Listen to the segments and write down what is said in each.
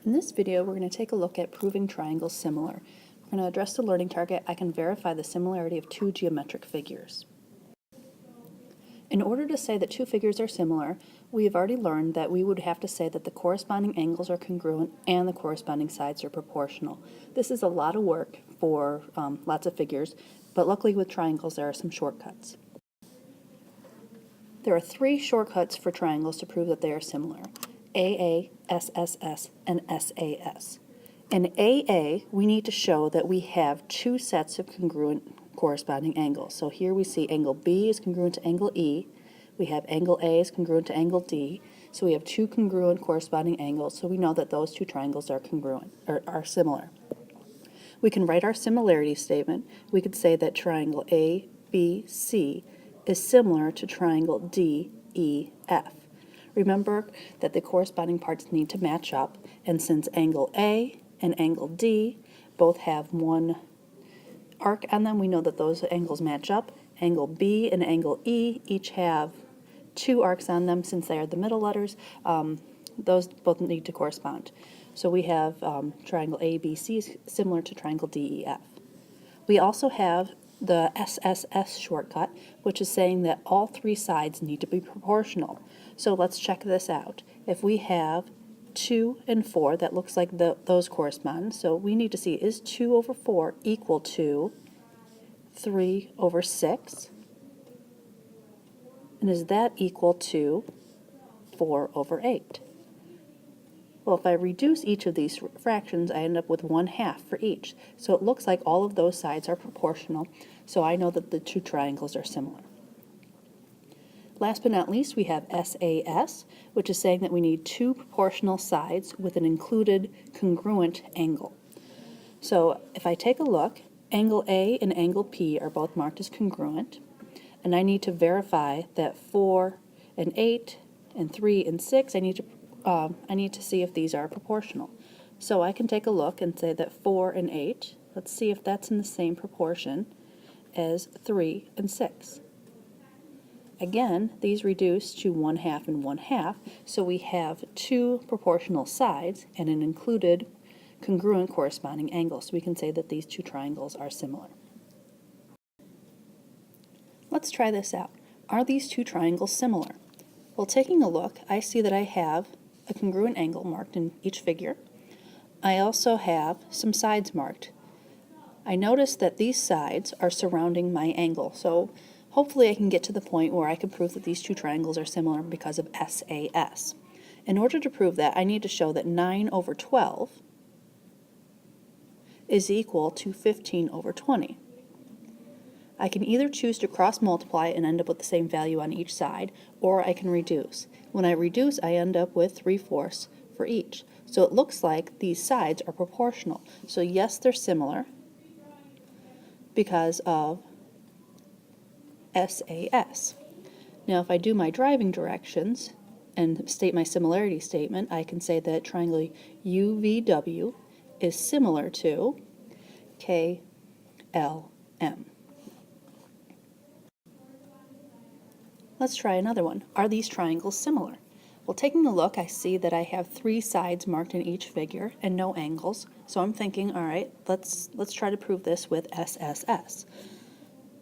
In this video, we're going to take a look at proving triangles similar. We're going to address the learning target, I can verify the similarity of two geometric figures. In order to say that two figures are similar, we have already learned that we would have to say that the corresponding angles are congruent and the corresponding sides are proportional. This is a lot of work for lots of figures, but luckily with triangles there are some shortcuts. There are three shortcuts for triangles to prove that they are similar: AA, SSS, and SAS. In AA, we need to show that we have two sets of congruent corresponding angles. So here we see angle B is congruent to angle E. We have angle A is congruent to angle D. So we have two congruent corresponding angles, so we know that those two triangles are congruent, or are similar. We can write our similarity statement. We could say that triangle ABC is similar to triangle DEF. Remember that the corresponding parts need to match up, and since angle A and angle D both have one arc on them, we know that those angles match up. Angle B and angle E each have two arcs on them. Since they are the middle letters, those both need to correspond. So we have triangle ABC is similar to triangle DEF. We also have the SSS shortcut, which is saying that all three sides need to be proportional. So let's check this out. If we have 2 and 4, that looks like those correspond. So we need to see, is 2 over 4 equal to 3 over 6? And is that equal to 4 over 8? Well, if I reduce each of these fractions, I end up with 1/2 for each. So it looks like all of those sides are proportional, so I know that the two triangles are similar. Last but not least, we have SAS, which is saying that we need two proportional sides with an included congruent angle. So if I take a look, angle A and angle P are both marked as congruent, and I need to verify that 4 and 8 and 3 and 6, I need to see if these are proportional. So I can take a look and say that 4 and 8, let's see if that's in the same proportion as 3 and 6. Again, these reduce to 1/2 and 1/2, so we have two proportional sides and an included congruent corresponding angle. So we can say that these two triangles are similar. Let's try this out. Are these two triangles similar? Well, taking a look, I see that I have a congruent angle marked in each figure. I also have some sides marked. I notice that these sides are surrounding my angle, so hopefully I can get to the point where I can prove that these two triangles are similar because of SAS. In order to prove that, I need to show that 9 over 12 is equal to 15 over 20. I can either choose to cross multiply and end up with the same value on each side, or I can reduce. When I reduce, I end up with 3/4 for each. So it looks like these sides are proportional. So yes, they're similar because of SAS. Now if I do my driving directions and state my similarity statement, I can say that triangle UVW is similar to KLM. Let's try another one. Are these triangles similar? Well, taking a look, I see that I have 3 sides marked in each figure and no angles. So I'm thinking, all right, let's try to prove this with SSS.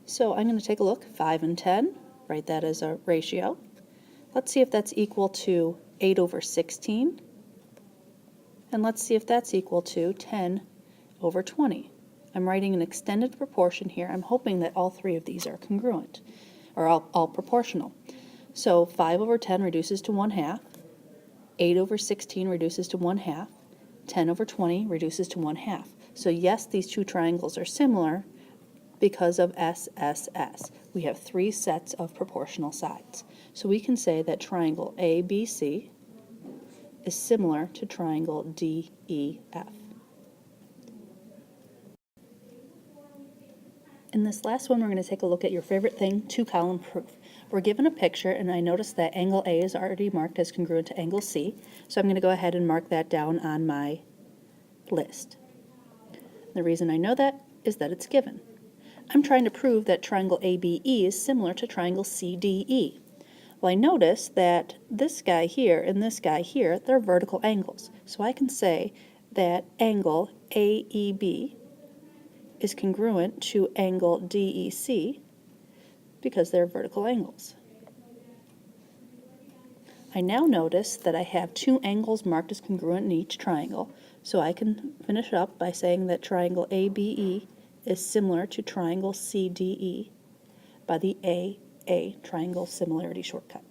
So I'm going to take a look, 5 and 10, write that as a ratio. Let's see if that's equal to 8 over 16. And let's see if that's equal to 10 over 20. I'm writing an extended proportion here. I'm hoping that all 3 of these are congruent, or all proportional. So 5 over 10 reduces to 1/2, 8 over 16 reduces to 1/2, 10 over 20 reduces to 1/2. So yes, these two triangles are similar because of SSS. We have 3 sets of proportional sides. So we can say that triangle ABC is similar to triangle DEF. In this last one, we're going to take a look at your favorite thing, two-column proof. We're given a picture, and I notice that angle A is already marked as congruent to angle C, so I'm going to go ahead and mark that down on my list. The reason I know that is that it's given. I'm trying to prove that triangle ABE is similar to triangle CDE. Well, I notice that this guy here and this guy here, they're vertical angles. So I can say that angle AEB is congruent to angle DEC because they're vertical angles. I now notice that I have two angles marked as congruent in each triangle, so I can finish up by saying that triangle ABE is similar to triangle CDE by the AA triangle similarity shortcut.